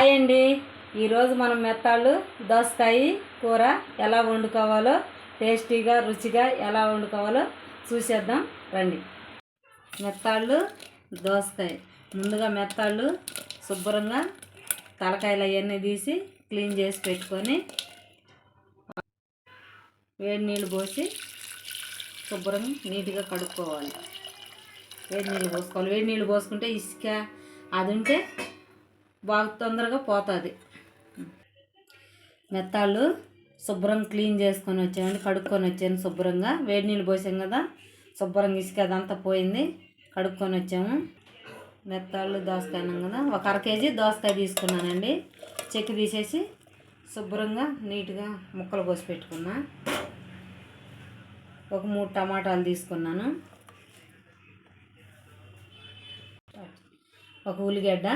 Hi అండి. ఈరోజు మనం మెత్తాళ్ళు దోసకాయ కూర ఎలా వండుకోవాలో, టేస్టీగా రుచిగా ఎలా వండుకోవాలో చూసేద్దాం రండి. మెత్తాళ్ళు దోసకాయ. ముందుగా మెత్తాళ్ళు శుభ్రంగా తలకాయలు అవన్నీ తీసి క్లీన్ చేసి పెట్టుకొని వేడి నీళ్ళు పోసి శుభ్రంగా నీట్గా కడుక్కోవాలి. వేడి నీళ్ళు పోసుకోవాలి. వేడి నీళ్ళు పోసుకుంటే ఇసుక అది ఉంటే బాగా తొందరగా పోతుంది. మెత్తాళ్ళు శుభ్రంగా క్లీన్ చేసుకొని వచ్చామండి, కడుక్కొని వచ్చాను శుభ్రంగా. వేడి నీళ్ళు పోసాం కదా, శుభ్రంగా ఇసుక అదంతా పోయింది, కడుక్కొని వచ్చాము. మెత్తాళ్ళు దోసకాయ అన్నాం కదా, ఒక అర కేజీ దోసకాయ తీసుకున్నానండి. చెక్కి తీసేసి శుభ్రంగా నీట్గా ముక్కలు కోసి పెట్టుకున్నా. ఒక 3 టమాటాలు తీసుకున్నాను, ఒక ఉల్లిగడ్డ.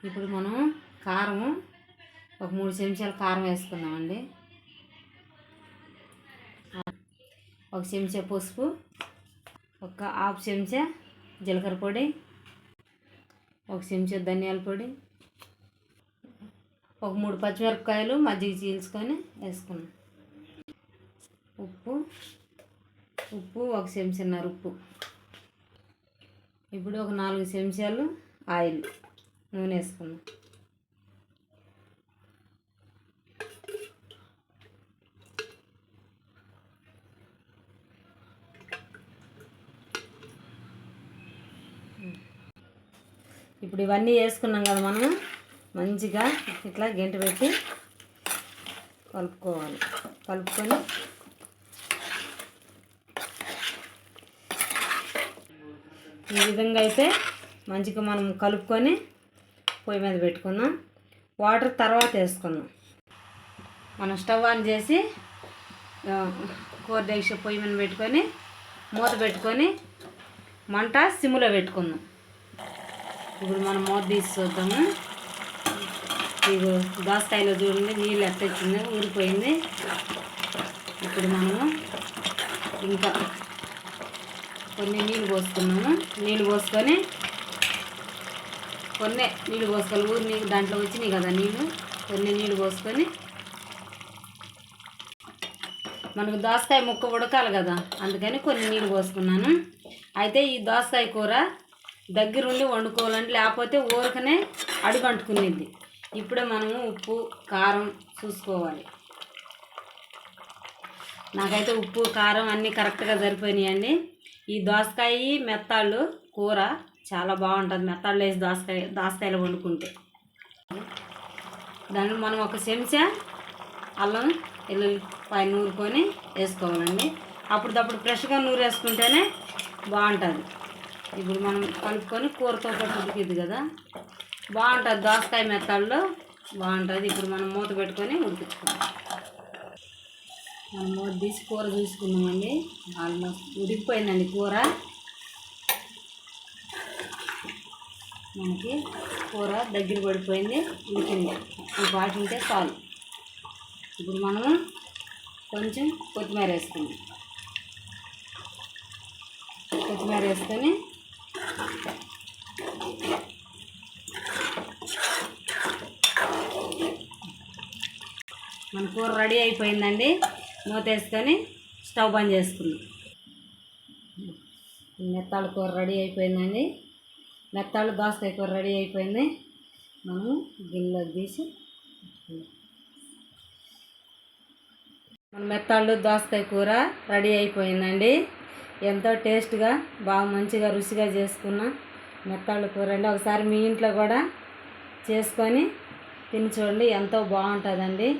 ఇప్పుడు మనం కారము ఒక 3 చెంచాలు కారం వేసుకున్నామండి. ఒక చెంచా పసుపు, ఒక హాఫ్ చెంచా జీలకర్ర పొడి, ఒక చెంచా ధనియాల పొడి, ఒక 3 పచ్చిమిరపకాయలు మజ్జిగ చీల్చుకొని వేసుకున్నాం. ఉప్పు ఒక చెంచాన్నర ఉప్పు. ఇప్పుడు ఒక 4 చెంచాలు ఆయిల్ నూనె వేసుకున్నాం. ఇప్పుడు ఇవన్నీ వేసుకున్నాం కదా, మనం మంచిగా ఇట్లా గెంట పెట్టి కలుపుకోవాలి. కలుపుకొని ఈ విధంగా అయితే మంచిగా మనం కలుపుకొని పొయ్యి మీద పెట్టుకుందాం. వాటర్ తర్వాత వేసుకుందాం. మనం స్టవ్ ఆన్ చేసి కూర డేక్ష పొయ్యి మీద పెట్టుకొని మూత పెట్టుకొని మంట సిమ్లో పెట్టుకుందాం. ఇప్పుడు మనం మూత తీసి చూద్దాము. ఇది దోసకాయలో చూడండి, నీళ్ళు ఎత్తొచ్చింది, ఊరిపోయింది. ఇప్పుడు మనము ఇంకా కొన్ని నీళ్ళు పోసుకున్నాము. నీళ్ళు పోసుకొని నీళ్ళు పోసుకోవాలి. ఊరి నీళ్ళు దాంట్లో వచ్చినాయి కదా నీళ్ళు, కొన్ని నీళ్ళు పోసుకొని మనకు దోసకాయ ముక్క ఉడకాలి కదా, అందుకని కొన్ని నీళ్ళు పోసుకున్నాను. అయితే ఈ దోసకాయ కూర దగ్గరుండి వండుకోవాలంటే, లేకపోతే ఊరకనే అడుగంటుకునేది. ఇప్పుడే మనము ఉప్పు కారం చూసుకోవాలి. నాకైతే ఉప్పు కారం అన్నీ కరెక్ట్గా సరిపోయినాయండి. ఈ దోసకాయ మెత్తాళ్ళు కూర చాలా బాగుంటుంది. మెత్తాళ్ళు వేసి దోసకాయలు వండుకుంటే దాన్ని మనం ఒక చెంచా అల్లం వెల్లుల్లిపాయ నూరుకొని వేసుకోవాలండి. అప్పుడప్పుడు ఫ్రెష్గా నూరు వేసుకుంటేనే బాగుంటుంది. ఇప్పుడు మనం కలుపుకొని కూరతో పాటు ఉడికిద్ది కదా, బాగుంటుంది. దోసకాయ మెత్తాళ్ళు బాగుంటుంది. ఇప్పుడు మనం మూత పెట్టుకొని ఉడికించుకుందాం. మనం మూత తీసి కూర చూసుకున్నామండి. ఆల్మోస్ట్ ఉడికిపోయిందండి కూర. మనకి కూర దగ్గర పడిపోయింది, ఉడికింది. ఈ పాటింటే చాలు. ఇప్పుడు మనము కొంచెం కొత్తిమీర వేసుకుందాం. కొత్తిమీర వేసుకొని మన కూర రెడీ అయిపోయిందండి. మూత వేసుకొని స్టవ్ బంద్ చేసుకుందాం. మెత్తాళ్ళ కూర రెడీ అయిపోయిందండి. మెత్తాళ్ళు దోసకాయ కూర రెడీ అయిపోయింది. మనము గిన్నెలో తీసి మన మెత్తాళ్ళు దోసకాయ కూర రెడీ అయిపోయిందండి. ఎంతో టేస్ట్గా బాగా మంచిగా రుచిగా చేసుకున్న మెత్తాళ్ళ కూర అండి. ఒకసారి మీ ఇంట్లో కూడా చేసుకొని తిని చూడండి, ఎంతో బాగుంటుందండి.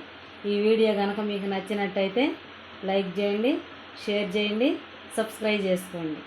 ఈ వీడియో కనుక మీకు నచ్చినట్టయితే లైక్ చేయండి, షేర్ చేయండి, సబ్స్క్రైబ్ చేసుకోండి.